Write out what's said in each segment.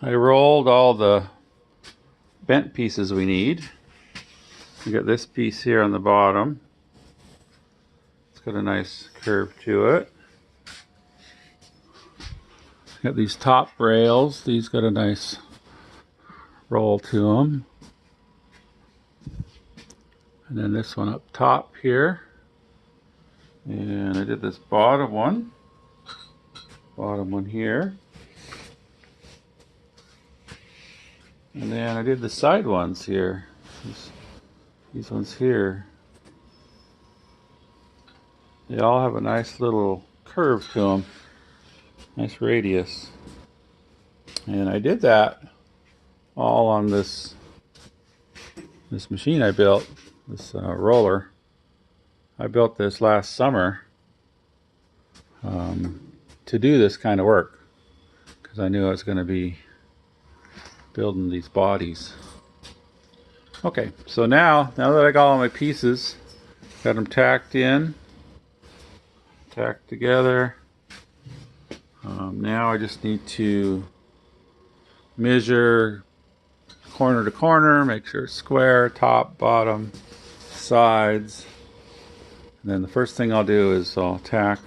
I rolled all the bent pieces we need. We got this piece here on the bottom. It's got a nice curve to it. Got these top rails. These got a nice roll to them. And then this one up top here. And I did this bottom one here. And then I did the side ones here. These ones here. They all have a nice little curve to them. Nice radius. And I did that all on this machine I built, this roller. I built this last summer to do this kind of work because I knew I was going to be building these bodies. Okay, so now that I got all my pieces, got them tacked in, tacked together. Now I just need to measure corner to corner, make sure it's square, top, bottom, sides. And then the first thing I'll do is I'll tack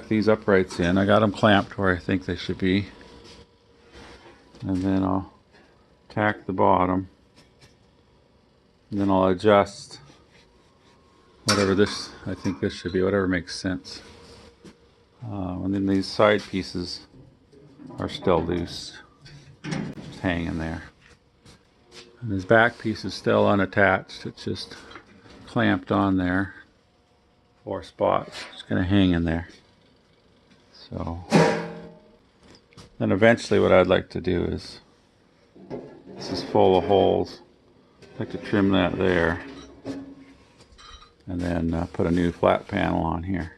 these uprights in. I got them clamped where I think they should be. And then I'll tack the bottom. And then I'll adjust whatever this, I think this should be, whatever makes sense. And then these side pieces are still loose, just hanging there. And this back piece is still unattached. It's just clamped on there. 4 spots. It's going to hang in there. So then eventually what I'd like to do is, this is full of holes. I'd like to trim that there. And then put a new flat panel on here.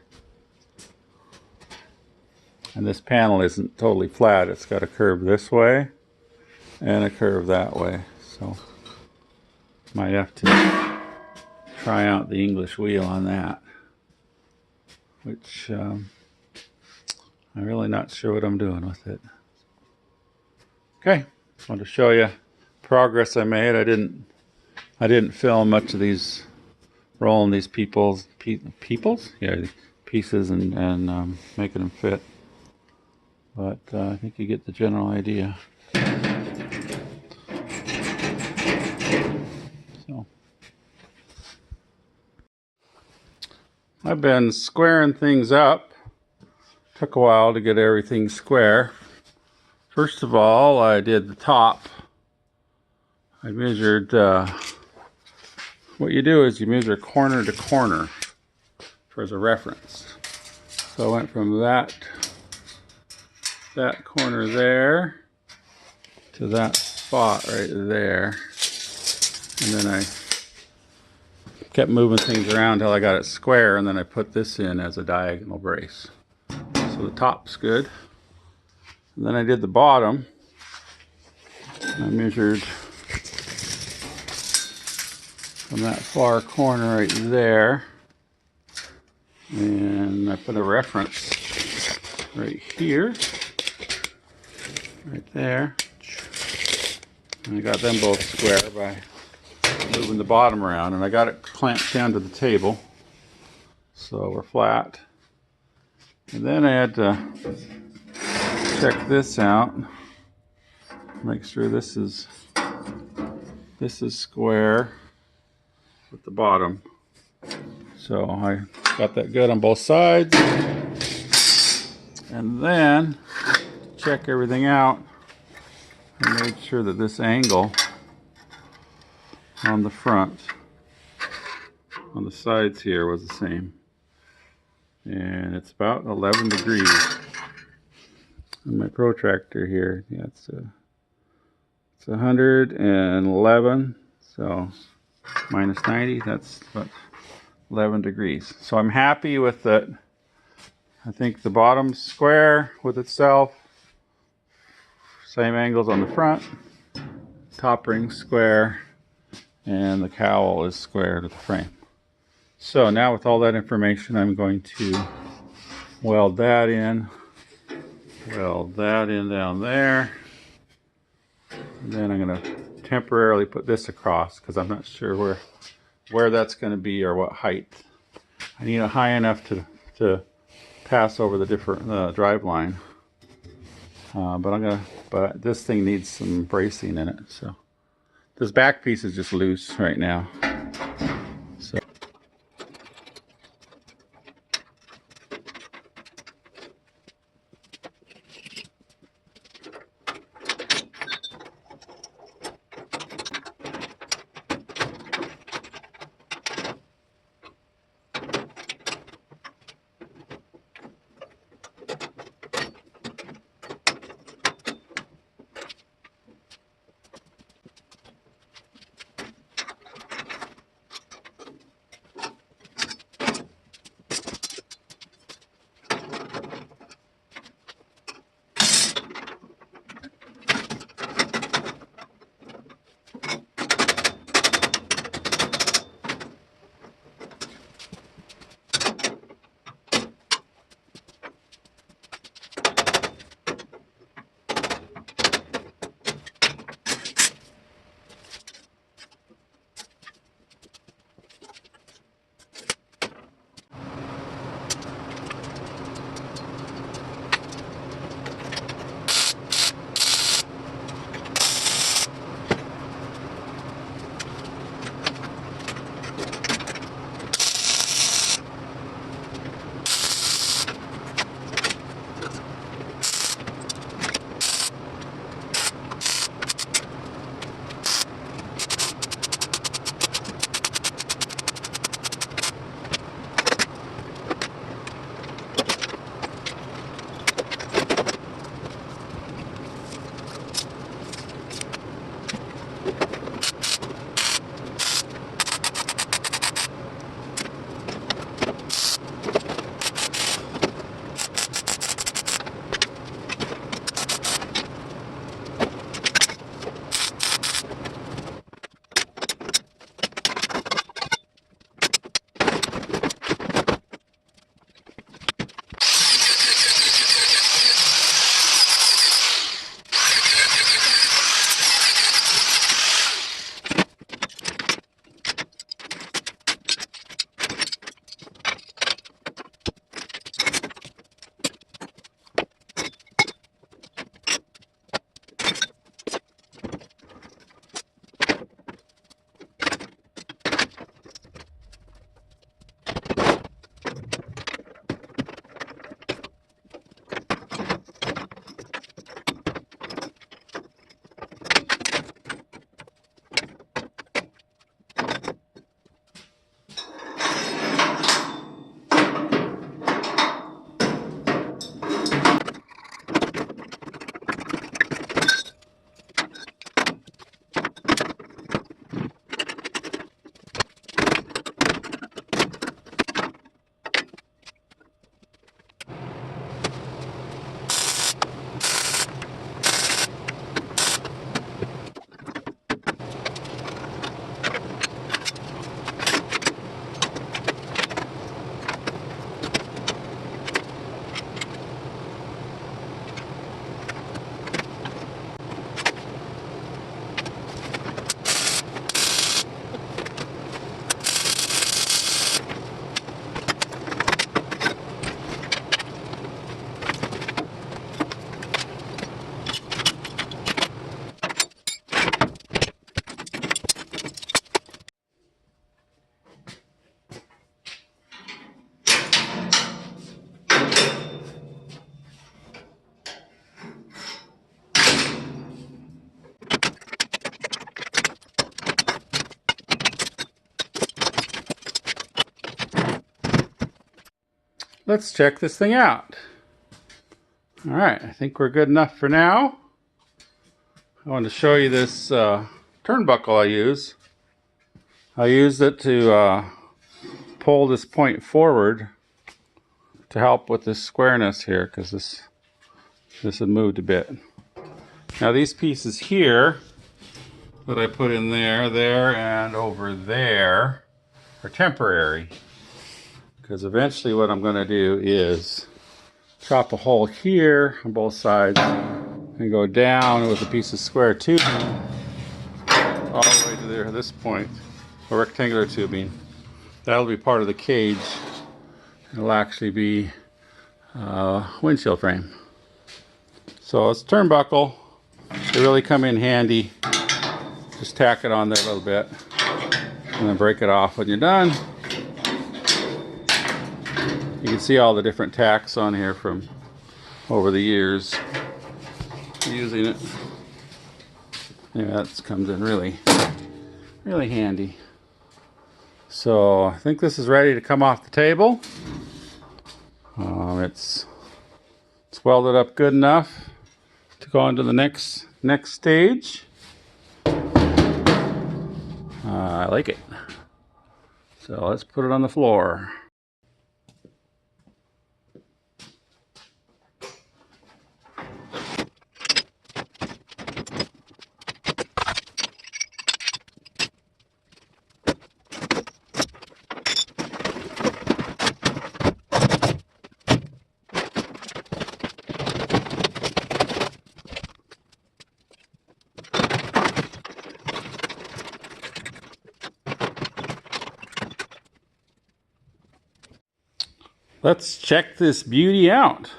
And this panel isn't totally flat. It's got a curve this way and a curve that way. So might have to try out the English wheel on that, which I'm really not sure what I'm doing with it. Okay, just wanted to show you progress I made. I didn't film much of these rolling these pieces and making them fit. But I think you get the general idea. So I've been squaring things up. Took a while to get everything square. First of all, I did the top. I measured, what you do is you measure corner to corner as a reference. So I went from that corner there to that spot right there, and then I kept moving things around until I got it square, and then I put this in as a diagonal brace. So the top's good. And then I did the bottom. I measured from that far corner right there, and I put a reference right here. Right there. And I got them both square by moving the bottom around, and I got it clamped down to the table so we're flat. And then I had to check this out, make sure this is square with the bottom. So I got that good on both sides, and then check everything out. I made sure that this angle on the front, on the sides here, was the same. And it's about 11 degrees. On my protractor here, yeah, it's 111, so minus 90, that's about 11 degrees. So I'm happy with it. I think the bottom's square with itself. Same angles on the front, top ring's square, and the cowl is square to the frame. So now with all that information, I'm going to weld that in down there, And then I'm going to temporarily put this across because I'm not sure where that's going to be or what height. I need it high enough to pass over the different drive line. But this thing needs some bracing in it. So this back piece is just loose right now. So let's check this thing out. All right, I think we're good enough for now. I want to show you this turnbuckle I use. I used it to pull this point forward to help with this squareness here because this had moved a bit. Now these pieces here that I put in there, and over there are temporary because eventually what I'm going to do is chop a hole here on both sides and go down with a piece of square tubing all the way to there, this point, a rectangular tubing. That'll be part of the cage. It'll actually be windshield frame. So it's turnbuckle. They really come in handy. Just tack it on there a little bit and then break it off when you're done. You can see all the different tacks on here from over the years using it. Yeah, that comes in really handy. So I think this is ready to come off the table. It's welded up good enough to go on to the next stage. I like it. So let's put it on the floor. Let's check this beauty out.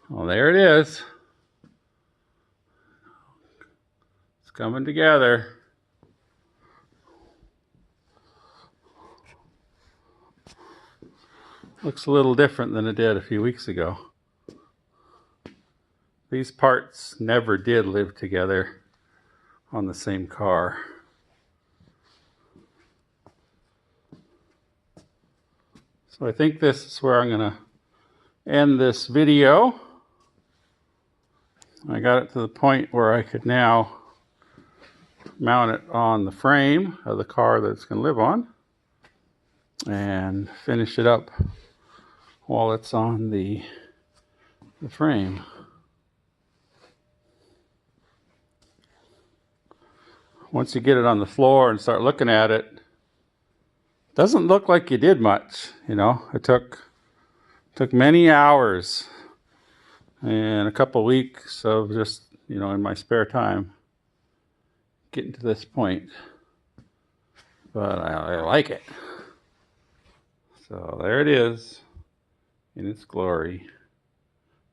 Well, there it is. It's coming together. Looks a little different than it did a few weeks ago. These parts never did live together on the same car. So I think this is where I'm going to end this video. I got it to the point where I could now mount it on the frame of the car that it's going to live on and finish it up while it's on the frame. Once you get it on the floor and start looking at it, doesn't look like you did much, you know. It took many hours and a couple weeks of just, you know, in my spare time getting to this point. But I like it. So there it is in its glory.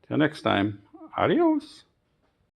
Till next time, adios.